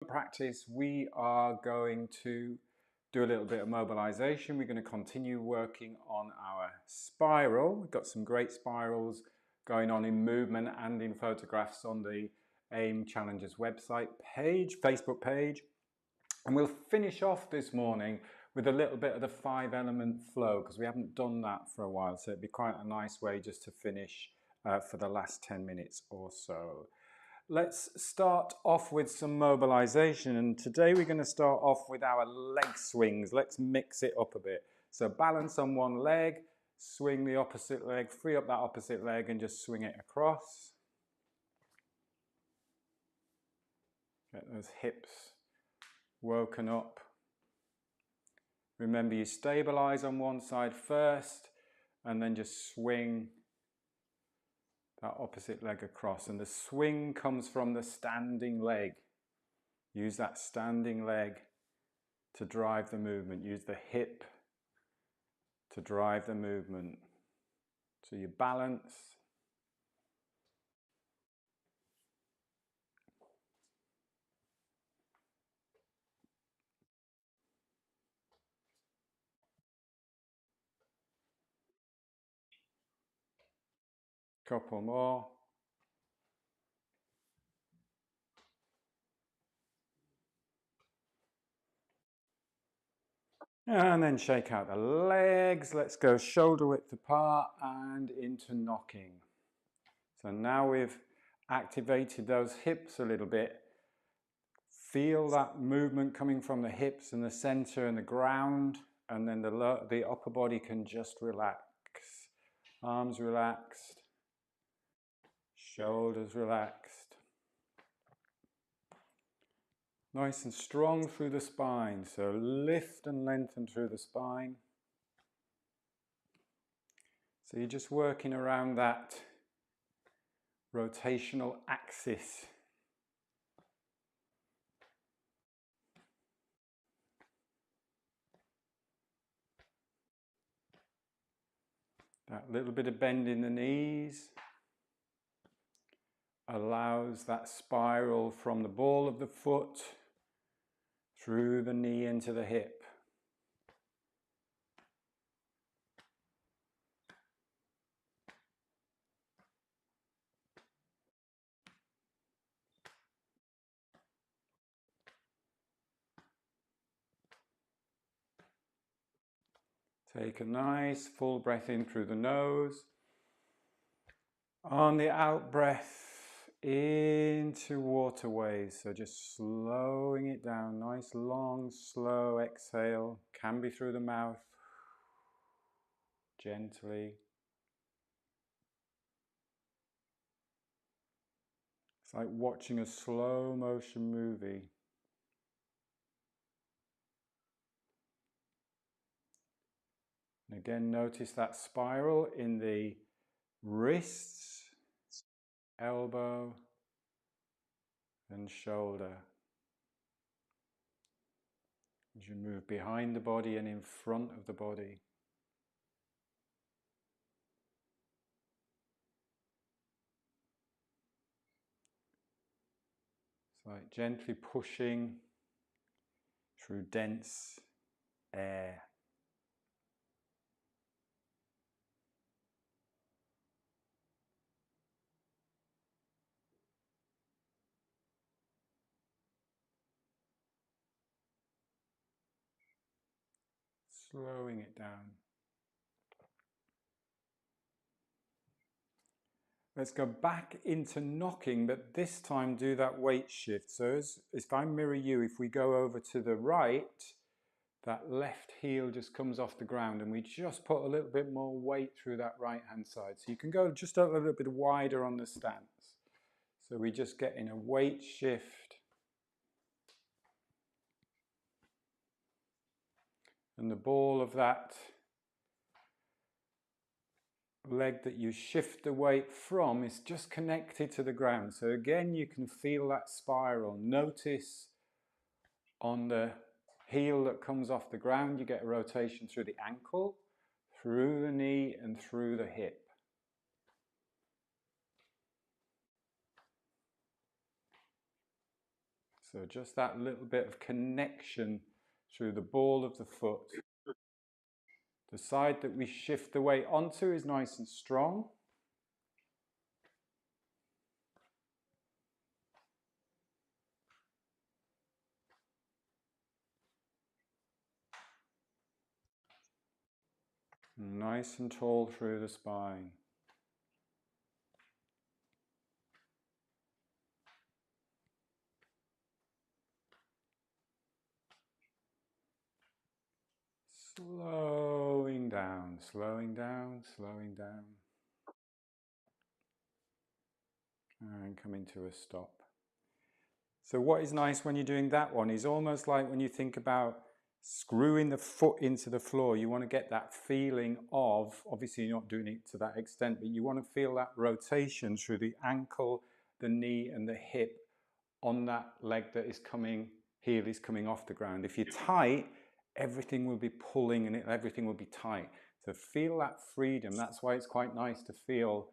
Practice, we are going to do a little bit of mobilization. We're going to continue working on our spiral. We've got some great spirals going on in movement and in photographs on the AIM Challengers website page, Facebook page. And we'll finish off this morning with a little bit of the 5-element flow, because we haven't done that for a while. So it'd be quite a nice way just to finish for the last 10 minutes or so. Let's start off with some mobilization, and today we're going to start off with our leg swings. Let's mix it up a bit. So balance on one leg, swing the opposite leg, free up that opposite leg and just swing it across. Get those hips woken up. Remember, you stabilize on one side first and then just swing that opposite leg across, and the swing comes from the standing leg. Use that standing leg to drive the movement. Use the hip to drive the movement. So you balance. Couple more. And then shake out the legs. Let's go shoulder width apart and into knocking. So now we've activated those hips a little bit. Feel that movement coming from the hips and the center and the ground, and then the upper body can just relax. Arms relaxed, shoulders relaxed. Nice and strong through the spine, so lift and lengthen through the spine. So you're just working around that rotational axis. That little bit of bend in the knees allows that spiral from the ball of the foot through the knee into the hip. Take a nice full breath in through the nose. On the out breath, into waterways. So just slowing it down. Nice long, slow exhale. Can be through the mouth. Gently. It's like watching a slow motion movie. And again, notice that spiral in the wrists, elbow, and shoulder. As you move behind the body and in front of the body. It's like gently pushing through dense air. Slowing it down. Let's go back into knocking, but this time do that weight shift. So if I mirror you, if we go over to the right, that left heel just comes off the ground and we just put a little bit more weight through that right hand side. So you can go just a little bit wider on the stance. So we just get in a weight shift. And the ball of that leg that you shift the weight from is just connected to the ground. So again, you can feel that spiral. Notice on the heel that comes off the ground, you get a rotation through the ankle, through the knee and through the hip. So just that little bit of connection through the ball of the foot. The side that we shift the weight onto is nice and strong. Nice and tall through the spine. Slowing down, slowing down, slowing down. And coming to a stop. So what is nice when you're doing that one is almost like when you think about screwing the foot into the floor, you want to get that feeling of, obviously you're not doing it to that extent, but you want to feel that rotation through the ankle, the knee and the hip on that leg that is coming, heel is coming off the ground. If you're tight, everything will be pulling and everything will be tight. So feel that freedom. That's why it's quite nice to feel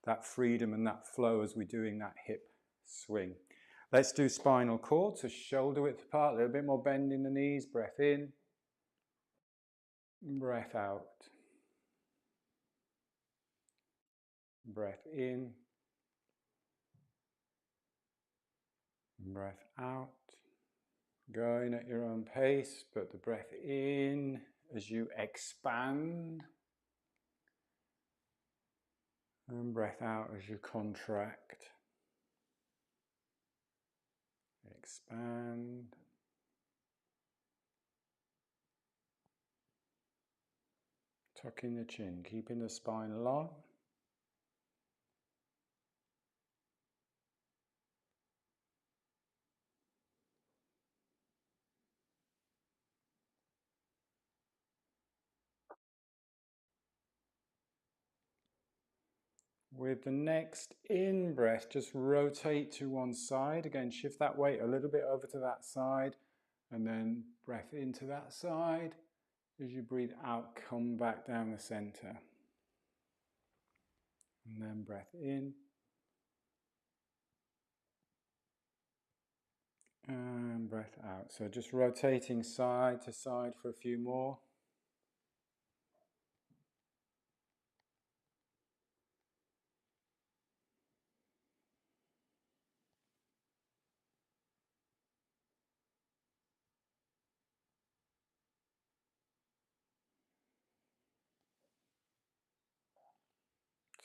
that freedom and that flow as we're doing that hip swing. Let's do spinal cord, so shoulder width apart, a little bit more bend in the knees, breath in, breath out, breath in, breath out, going at your own pace, but the breath in as you expand, and breath out as you contract, expand, tucking the chin, keeping the spine long. With the next in-breath, just rotate to one side. Again, shift that weight a little bit over to that side, and then breath into that side. As you breathe out, come back down the center. And then breath in. And breath out. So just rotating side to side for a few more.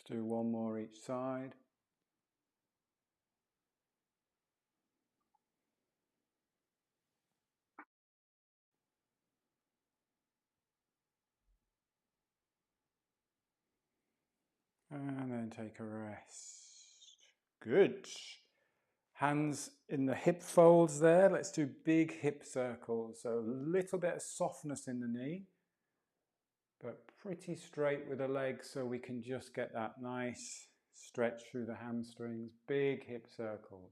Let's do one more each side. And then take a rest. Good. Hands in the hip folds there. Let's do big hip circles. So a little bit of softness in the knee, but pretty straight with the legs so we can just get that nice stretch through the hamstrings. Big hip circles.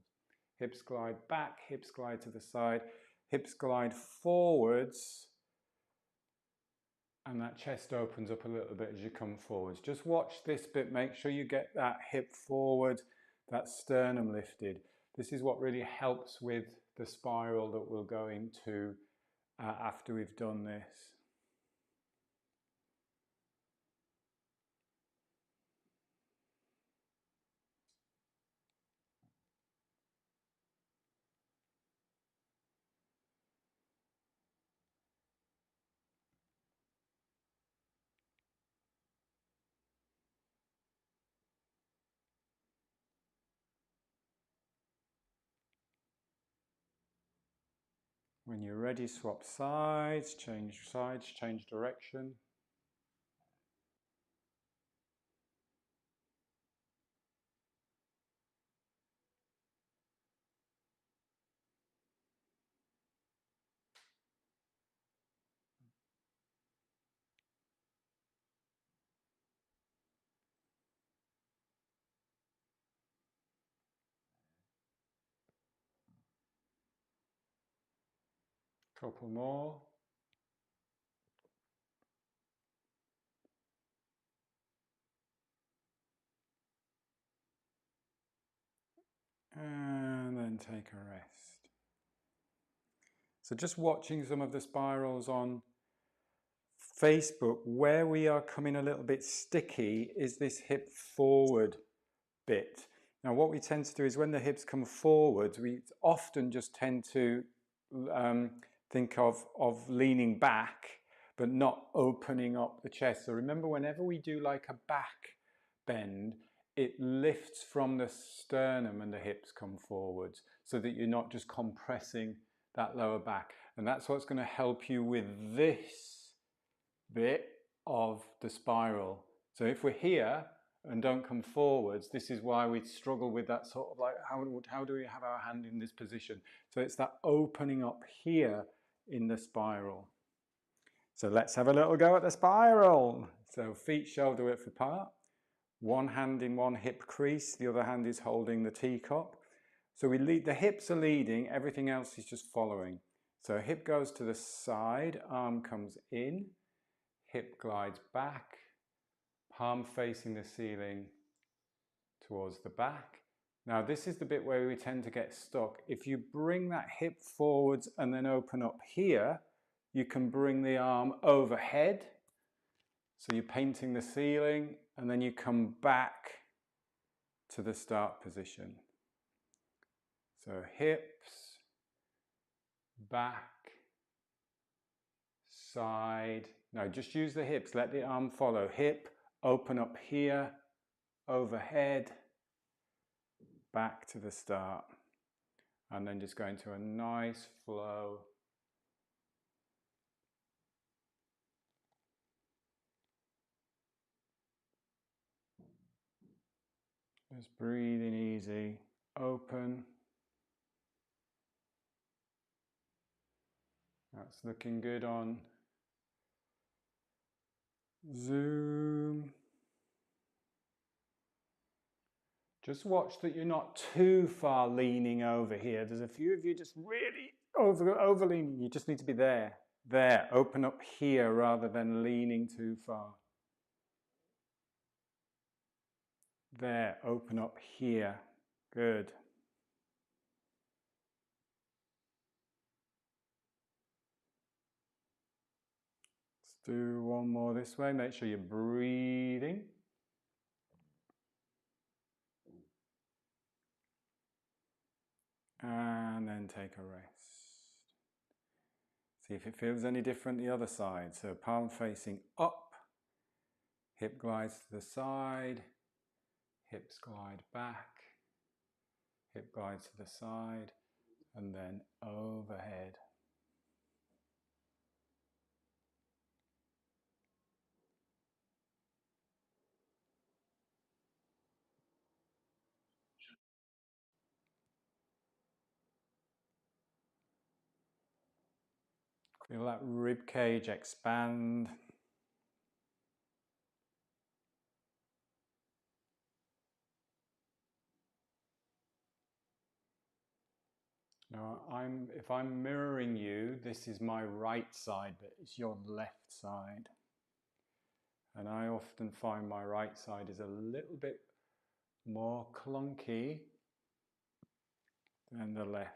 Hips glide back, hips glide to the side, hips glide forwards, and that chest opens up a little bit as you come forwards. Just watch this bit, make sure you get that hip forward, that sternum lifted. This is what really helps with the spiral that we'll go into after we've done this. When you're ready, swap sides, change direction. Couple more. And then take a rest. So just watching some of the spirals on Facebook, where we are coming a little bit sticky is this hip forward bit. Now what we tend to do is when the hips come forward, we often just tend to think of leaning back, but not opening up the chest. So remember, whenever we do like a back bend, it lifts from the sternum and the hips come forwards, so that you're not just compressing that lower back. And that's what's going to help you with this bit of the spiral. So if we're here and don't come forwards, this is why we struggle with that sort of like, how do we have our hand in this position? So it's that opening up here in the spiral. So let's have a little go at the spiral. So feet shoulder width apart, one hand in one hip crease, the other hand is holding the teacup. So we lead, the hips are leading, everything else is just following. So hip goes to the side, arm comes in, hip glides back, palm facing the ceiling towards the back. Now this is the bit where we tend to get stuck. If you bring that hip forwards and then open up here, you can bring the arm overhead. So you're painting the ceiling and then you come back to the start position. So hips, back, side. No, just use the hips, let the arm follow. Hip, open up here, overhead, back to the start. And then just go into a nice flow. Just breathing easy, open. That's looking good on Zoom. Just watch that you're not too far leaning over here. There's a few of you just really over leaning. You just need to be there. There, open up here rather than leaning too far. There, open up here. Good. Let's do one more this way. Make sure you're breathing. And then take a rest. See if it feels any different the other side. So palm facing up, hip glides to the side, hips glide back, hip glides to the side, and then overhead. Feel that rib cage expand. Now, if I'm mirroring you, this is my right side, but it's your left side. And I often find my right side is a little bit more clunky than the left.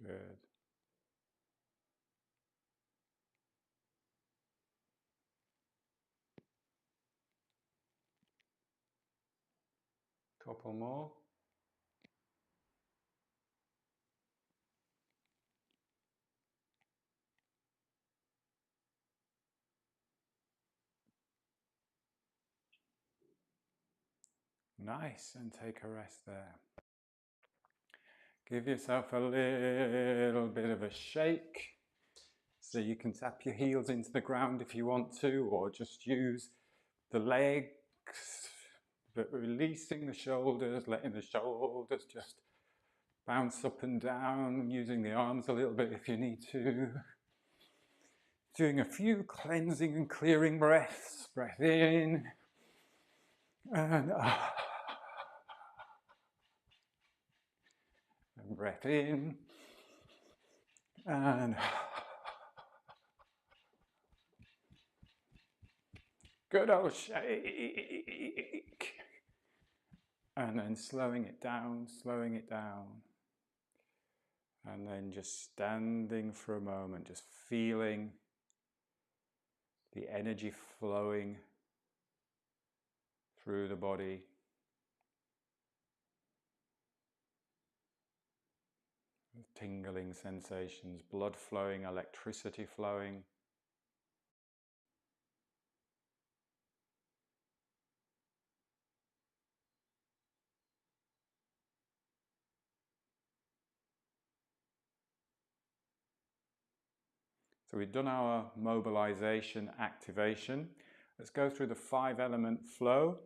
Good. Couple more. Nice, and take a rest there. Give yourself a little bit of a shake. So you can tap your heels into the ground if you want to, or just use the legs, but releasing the shoulders, letting the shoulders just bounce up and down, using the arms a little bit if you need to. Doing a few cleansing and clearing breaths. Breath in and breath in And good old shake. And then slowing it down, slowing it down. And then just standing for a moment, just feeling the energy flowing through the body. Tingling sensations, blood flowing, electricity flowing. So we've done our mobilization activation. Let's go through the 5-element flow.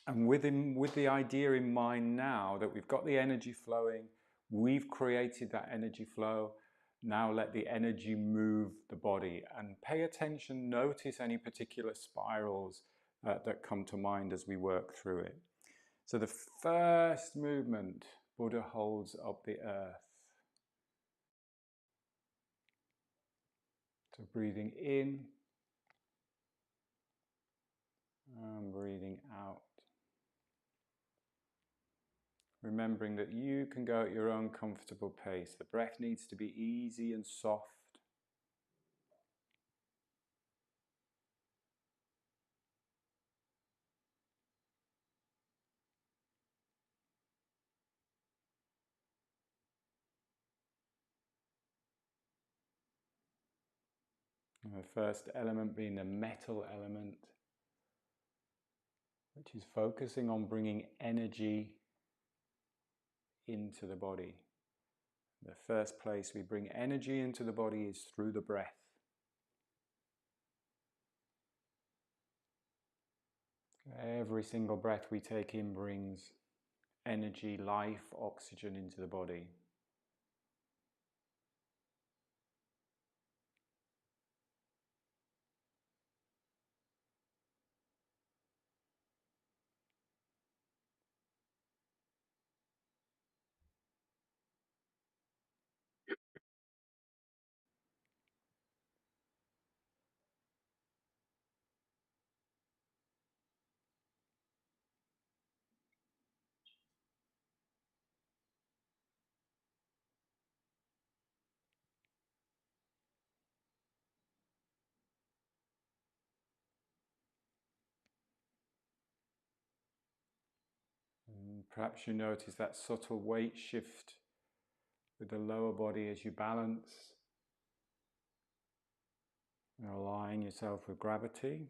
And with the idea in mind now that we've got the energy flowing, we've created that energy flow. Now let the energy move the body and pay attention, notice any particular spirals that come to mind as we work through it. So the first movement, Buddha holds up the earth. So breathing in and breathing out. Remembering that you can go at your own comfortable pace. The breath needs to be easy and soft. And the first element being the metal element, which is focusing on bringing energy into the body. The first place we bring energy into the body is through the breath. Every single breath we take in brings energy, life, oxygen into the body. And perhaps you notice that subtle weight shift with the lower body as you balance. And align yourself with gravity.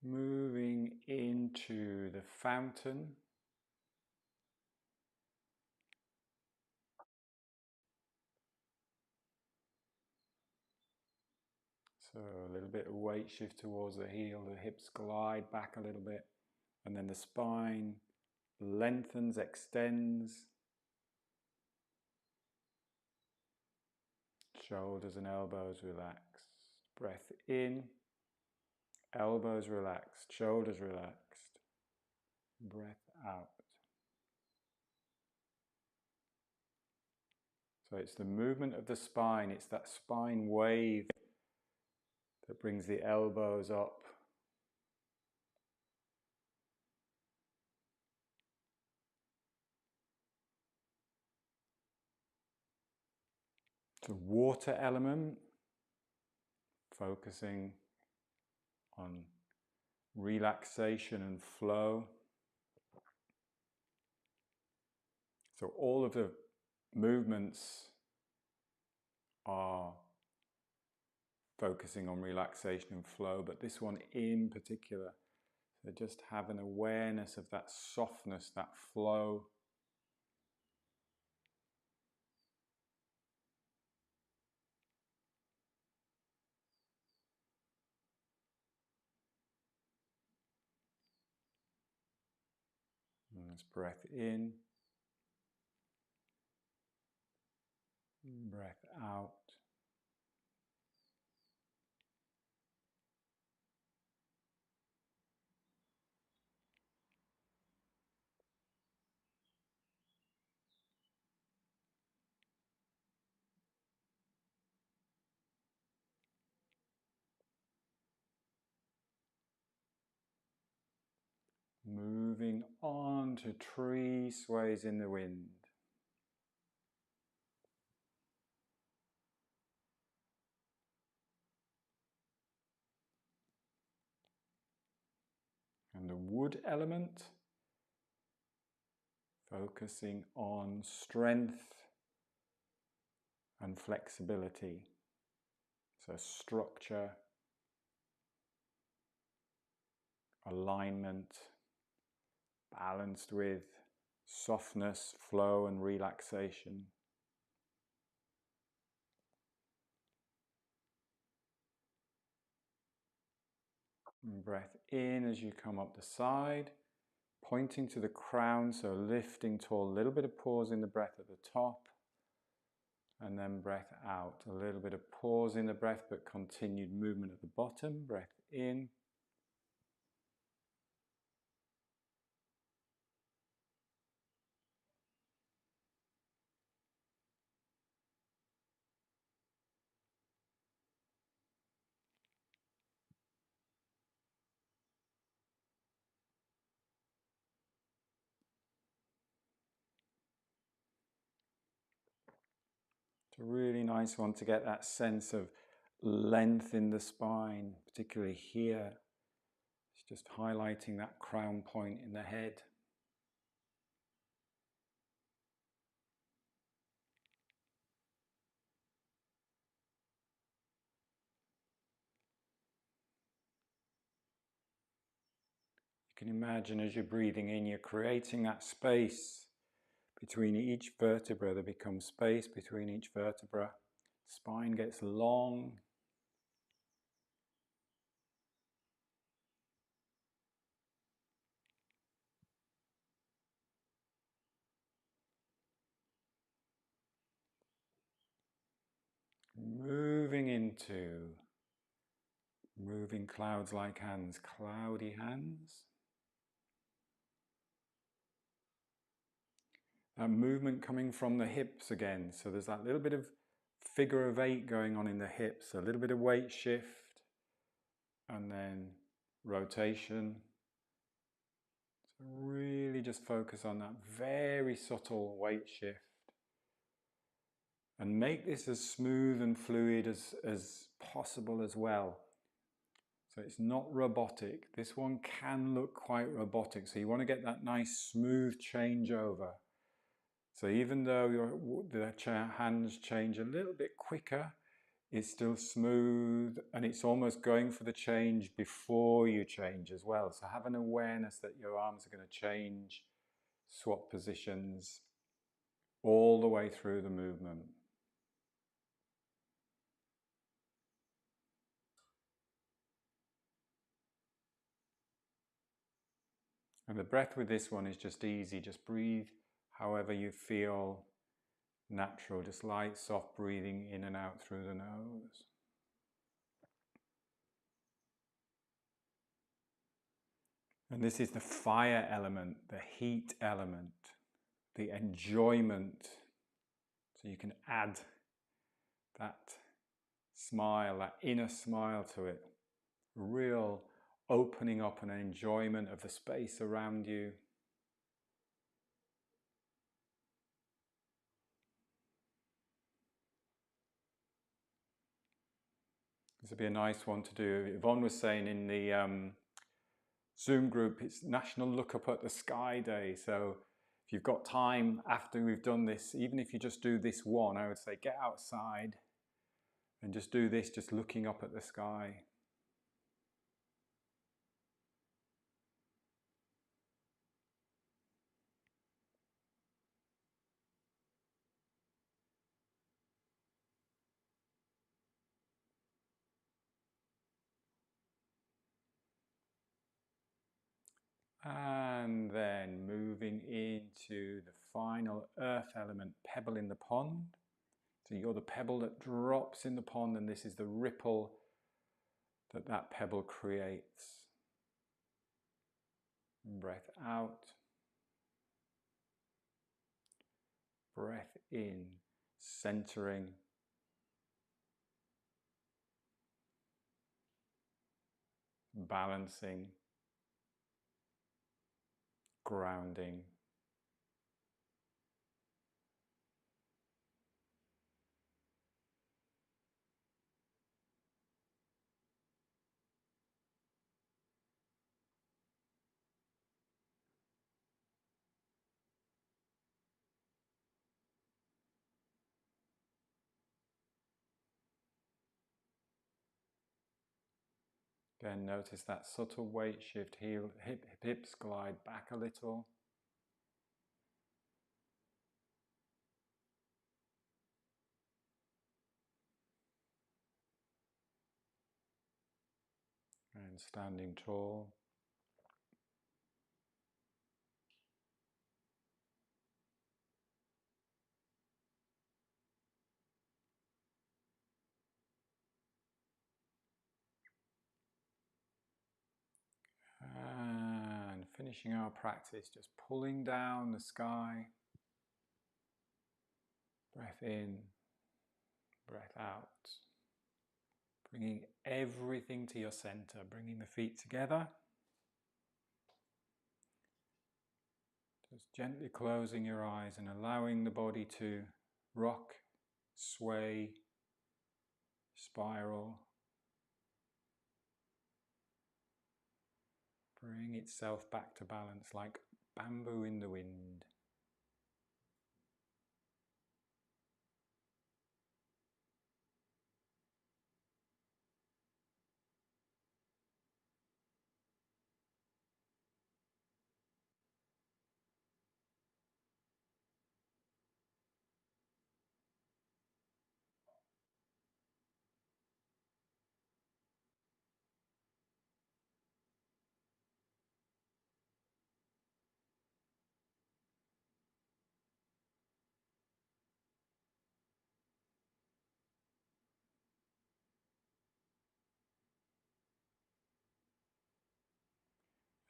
Moving into the fountain. So a little bit of weight shift towards the heel, the hips glide back a little bit, and then the spine lengthens, extends. Shoulders and elbows relaxed. Breath in, elbows relaxed, shoulders relaxed. Breath out. So it's the movement of the spine, it's that spine wave that brings the elbows up. The water element, focusing on relaxation and flow. So all of the movements are focusing on relaxation and flow, but this one in particular. So just have an awareness of that softness, that flow. And let's breath in, breath out. Moving on to tree sways in the wind. And the wood element, focusing on strength and flexibility. So structure, alignment, balanced with softness, flow and relaxation. And breath in as you come up the side, pointing to the crown, so lifting tall, a little bit of pause in the breath at the top, and then breath out. A little bit of pause in the breath, but continued movement at the bottom. Breath in. It's a really nice one to get that sense of length in the spine, particularly here. It's just highlighting that crown point in the head. You can imagine as you're breathing in, you're creating that space between each vertebra. There becomes space between each vertebra. Spine gets long. Moving into moving clouds like hands, cloudy hands. That movement coming from the hips again. So there's that little bit of figure of 8 going on in the hips, a little bit of weight shift, and then rotation. So really just focus on that very subtle weight shift. And make this as smooth and fluid as possible as well. So it's not robotic. This one can look quite robotic. So you want to get that nice smooth changeover. So even though the hands change a little bit quicker, it's still smooth and it's almost going for the change before you change as well. So have an awareness that your arms are going to change, swap positions all the way through the movement. And the breath with this one is just easy. Just breathe however you feel natural. Just light, soft breathing in and out through the nose. And this is the fire element, the heat element, the enjoyment. So you can add that smile, that inner smile to it. Real opening up and enjoyment of the space around you. This would be a nice one to do. Yvonne was saying in the Zoom group, it's National Look Up at the Sky Day. So if you've got time after we've done this, even if you just do this one, I would say get outside And just do this, just looking up at the sky. And then moving into the final earth element, pebble in the pond. So you're the pebble that drops in the pond, and this is the ripple that that pebble creates. Breath out. Breath in, centering. Balancing. Grounding. Again, notice that subtle weight shift, hips glide back a little. And standing tall. And finishing our practice, just pulling down the sky. Breath in, breath out. Bringing everything to your center, bringing the feet together. Just gently closing your eyes and allowing the body to rock, sway, spiral. Bring itself back to balance like bamboo in the wind.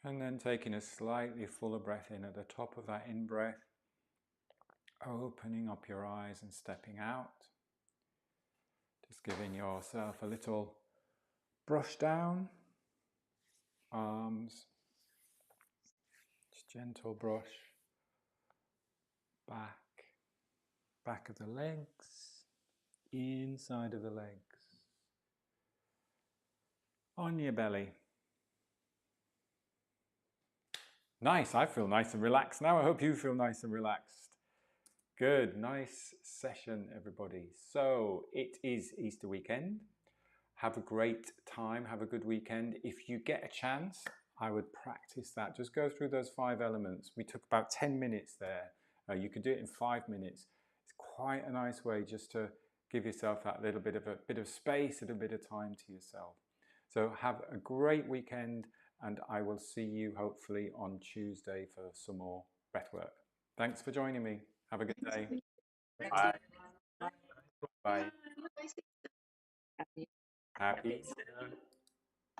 And then taking a slightly fuller breath in at the top of that in-breath, opening up your eyes and stepping out. Just giving yourself a little brush down, arms, just gentle brush, back of the legs, inside of the legs, on your belly. Nice, I feel nice and relaxed now. I hope you feel nice and relaxed. Good, nice session, everybody. So it is Easter weekend. Have a great time, have a good weekend. If you get a chance, I would practice that. Just go through those 5 elements. We took about 10 minutes there. You could do it in 5 minutes. It's quite a nice way just to give yourself that little bit of space and a bit of time to yourself. So have a great weekend, and I will see you hopefully on Tuesday for some more breathwork. Thanks for joining me. Have a good day. Bye. Bye. Happy Easter.